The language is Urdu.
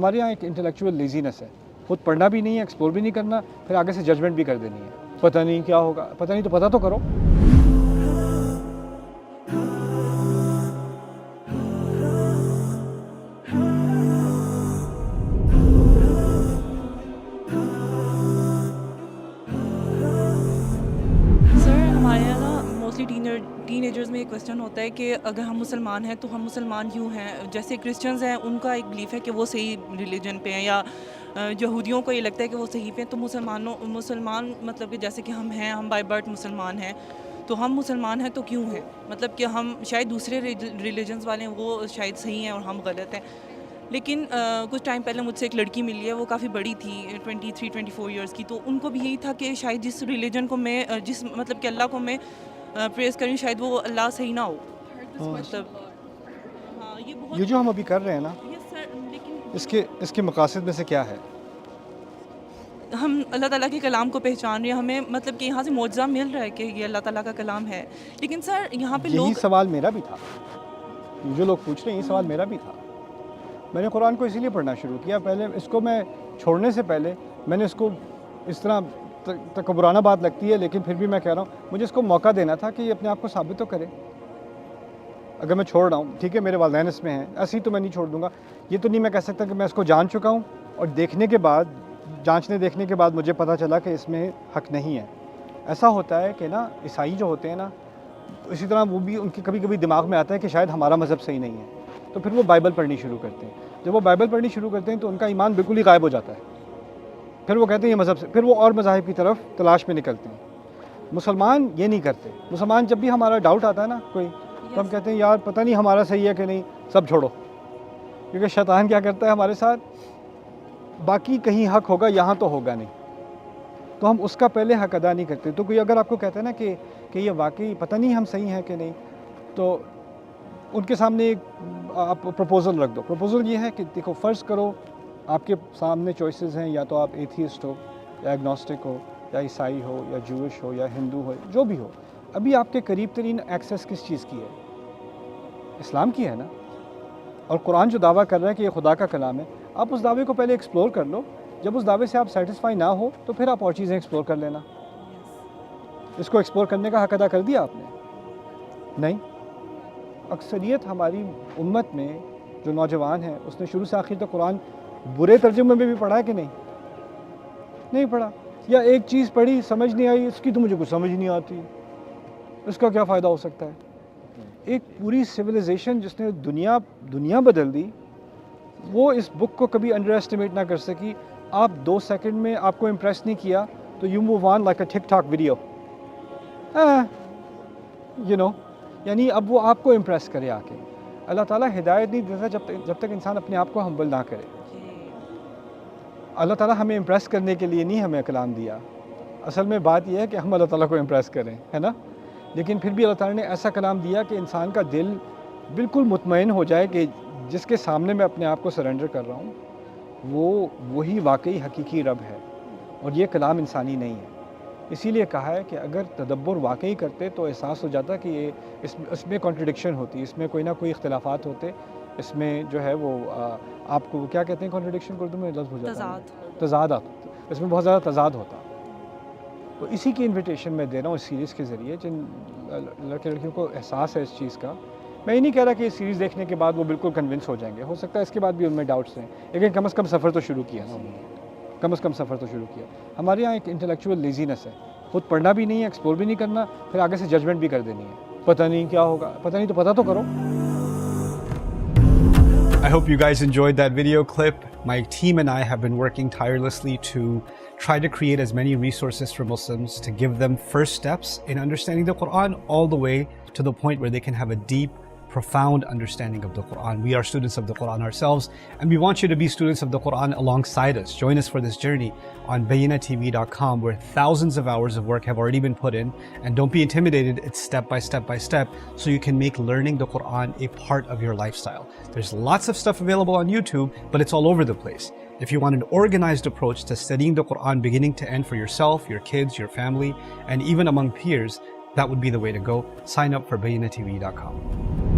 ہمارے یہاں ایک انٹلیکچوئل لیزینس ہے، خود پڑھنا بھی نہیں ہے، ایکسپلور بھی نہیں کرنا، پھر آگے سے ججمنٹ بھی کر دینی ہے، پتہ نہیں کیا ہوگا، پتہ نہیں تو پتہ تو کرو۔ ٹین ایجرز میں ایک کویسچن ہوتا ہے کہ اگر ہم مسلمان ہیں تو ہم مسلمان کیوں ہیں؟ جیسے کرسچنز ہیں ان کا ایک بلیف ہے کہ وہ صحیح ریلیجن پہ ہیں، یا یہودیوں کو یہ لگتا ہے کہ وہ صحیح پہ ہیں، تو مسلمان مطلب کہ جیسے کہ ہم ہیں، ہم بائی برتھ مسلمان ہیں، تو ہم مسلمان ہیں تو کیوں ہیں؟ مطلب کہ ہم شاید دوسرے ریلیجنز والے ہیں وہ شاید صحیح ہیں اور ہم غلط ہیں۔ لیکن کچھ ٹائم پہلے مجھ سے ایک لڑکی ملی ہے، وہ کافی بڑی تھی، 23-24 ایئرس کی، تو ان کو بھی یہی تھا کہ شاید جس ریلیجن کو میں مطلب کہ اللہ کو میں پریز کریں شاید وہ اللہ صحیح نہ ہو۔ مطلب ہاں یہ جو ہم ابھی کر رہے ہیں نا، یس سر، لیکن اس کے مقاصد میں سے کیا ہے؟ ہم اللہ تعالیٰ کے کلام کو پہچان رہے ہیں، ہمیں مطلب کہ یہاں سے معجزہ مل رہا ہے کہ یہ اللہ تعالیٰ کا کلام ہے، لیکن سر یہاں پہ یہی لوگ سوال میرا بھی تھا، جو لوگ پوچھ رہے ہیں یہ سوال میرا بھی تھا۔ میں نے قرآن کو اسی لیے پڑھنا شروع کیا، پہلے اس کو میں چھوڑنے سے پہلے میں نے اس کو اس طرح تکبرانہ بات لگتی ہے لیکن پھر بھی میں کہہ رہا ہوں مجھے اس کو موقع دینا تھا کہ یہ اپنے آپ کو ثابت تو کرے۔ اگر میں چھوڑ رہا ہوں، ٹھیک ہے میرے والدین اس میں ہیں، ایسے ہی تو میں نہیں چھوڑ دوں گا۔ یہ تو نہیں میں کہہ سکتا کہ میں اس کو جان چکا ہوں اور دیکھنے کے بعد، جانچنے دیکھنے کے بعد مجھے پتہ چلا کہ اس میں حق نہیں ہے۔ ایسا ہوتا ہے کہ نا عیسائی جو ہوتے ہیں نا، اسی طرح وہ بھی ان کے کبھی کبھی دماغ میں آتا ہے کہ شاید ہمارا مذہب صحیح نہیں ہے، تو پھر وہ بائبل پڑھنی شروع کرتے ہیں۔ جب وہ بائبل پڑھنی شروع کرتے ہیں تو ان کا ایمان بالکل ہی غائب ہو جاتا ہے، پھر وہ کہتے ہیں یہ مذہب سے، پھر وہ اور مذاہب کی طرف تلاش میں نکلتے ہیں۔ مسلمان یہ نہیں کرتے۔ مسلمان جب بھی ہمارا ڈاؤٹ آتا ہے نا کوئی، تو ہم کہتے ہیں یار پتہ نہیں ہمارا صحیح ہے کہ نہیں، سب چھوڑو، کیونکہ شیطان کیا کرتا ہے ہمارے ساتھ، باقی کہیں حق ہوگا یہاں تو ہوگا نہیں، تو ہم اس کا پہلے حق ادا نہیں کرتے۔ تو کوئی اگر آپ کو کہتا ہے نا کہ یہ واقعی پتہ نہیں ہم صحیح ہیں کہ نہیں، تو ان کے سامنے ایک آپ پروپوزل رکھ دو۔ پروپوزل یہ ہے کہ دیکھو فرض کرو آپ کے سامنے چوائسز ہیں، یا تو آپ ایتھیسٹ ہو یا ایگنوسٹک ہو یا عیسائی ہو یا جوش ہو یا ہندو ہو، جو بھی ہو، ابھی آپ کے قریب ترین ایکسیس کس چیز کی ہے؟ اسلام کی ہے نا، اور قرآن جو دعویٰ کر رہا ہے کہ یہ خدا کا کلام ہے، آپ اس دعوے کو پہلے ایکسپلور کر لو۔ جب اس دعوے سے آپ سیٹسفائی نہ ہو تو پھر آپ اور چیزیں ایکسپلور کر لینا۔ اس کو ایکسپلور کرنے کا حق ادا کر دیا آپ نے؟ نہیں۔ اکثریت ہماری امت میں جو نوجوان ہیں اس نے شروع سے آخر تک قرآن برے ترجمے میں بھی پڑھا ہے کہ نہیں پڑھا، یا ایک چیز پڑھی سمجھ نہیں آئی، اس کی تو مجھے کچھ سمجھ نہیں آتی، اس کا کیا فائدہ ہو سکتا ہے؟ ایک پوری سویلائزیشن جس نے دنیا بدل دی، وہ اس بک کو کبھی انڈر ایسٹیمیٹ نہ کر سکی۔ آپ 2 سیکنڈ میں آپ کو امپریس نہیں کیا تو you move on like a TikTok video, یعنی اب وہ آپ کو امپریس کرے آ کے۔ اللہ تعالیٰ ہدایت نہیں دیتا جب تک انسان اپنے آپ کو ہمبل نہ کرے۔ اللہ تعالیٰ ہمیں امپریس کرنے کے لیے نہیں ہمیں کلام دیا، اصل میں بات یہ ہے کہ ہم اللہ تعالیٰ کو امپریس کریں، ہے نا؟ لیکن پھر بھی اللہ تعالیٰ نے ایسا کلام دیا کہ انسان کا دل بالکل مطمئن ہو جائے کہ جس کے سامنے میں اپنے آپ کو سرنڈر کر رہا ہوں وہی واقعی حقیقی رب ہے، اور یہ کلام انسانی نہیں ہے۔ اسی لیے کہا ہے کہ اگر تدبر واقعی کرتے تو احساس ہو جاتا کہ یہ اس میں کنٹرڈکشن ہوتی، اس میں کوئی نہ کوئی اختلافات ہوتے، اس میں جو ہے وہ آپ کو کیا کہتے ہیں کنٹرڈکشن کو اردو میں لفظ ہو جاتا ہے، تضادات، اس میں بہت زیادہ تضاد ہوتا۔ تو اسی کی انویٹیشن میں دے رہا ہوں اس سیریز کے ذریعے، جن لڑکے لڑکیوں کو احساس ہے اس چیز کا۔ میں یہ نہیں کہہ رہا کہ یہ سیریز دیکھنے کے بعد وہ بالکل کنونس ہو جائیں گے، ہو سکتا ہے اس کے بعد بھی ان میں ڈاؤٹس ہیں، لیکن کم از کم سفر تو شروع کیا نا، کم از کم سفر تو شروع کیا۔ ہمارے یہاں ایک انٹلیکچوئل لیزینس ہے، خود پڑھنا بھی نہیں ہے، ایکسپلور بھی نہیں کرنا، پھر آگے سے ججمنٹ بھی کر دینی ہے، پتہ نہیں کیا ہوگا، پتہ نہیں تو پتہ تو کرو۔ I hope you guys enjoyed that video clip. My team and I have been working tirelessly to try to create as many resources for Muslims to give them first steps in understanding the Quran, all the way to the point where they can have a deep, profound understanding of the Quran. We are students of the Quran ourselves, and we want you to be students of the Quran alongside us. Join us for this journey on BayyinaTV.com, where thousands of hours of work have already been put in. And don't be intimidated, it's step by step, so you can make learning the Quran a part of your lifestyle. There's lots of stuff available on YouTube, but it's all over the place. If you want an organized approach to studying the Quran beginning to end for yourself, your kids, your family, and even among peers, that would be the way to go. Sign up for BayyinaTV.com.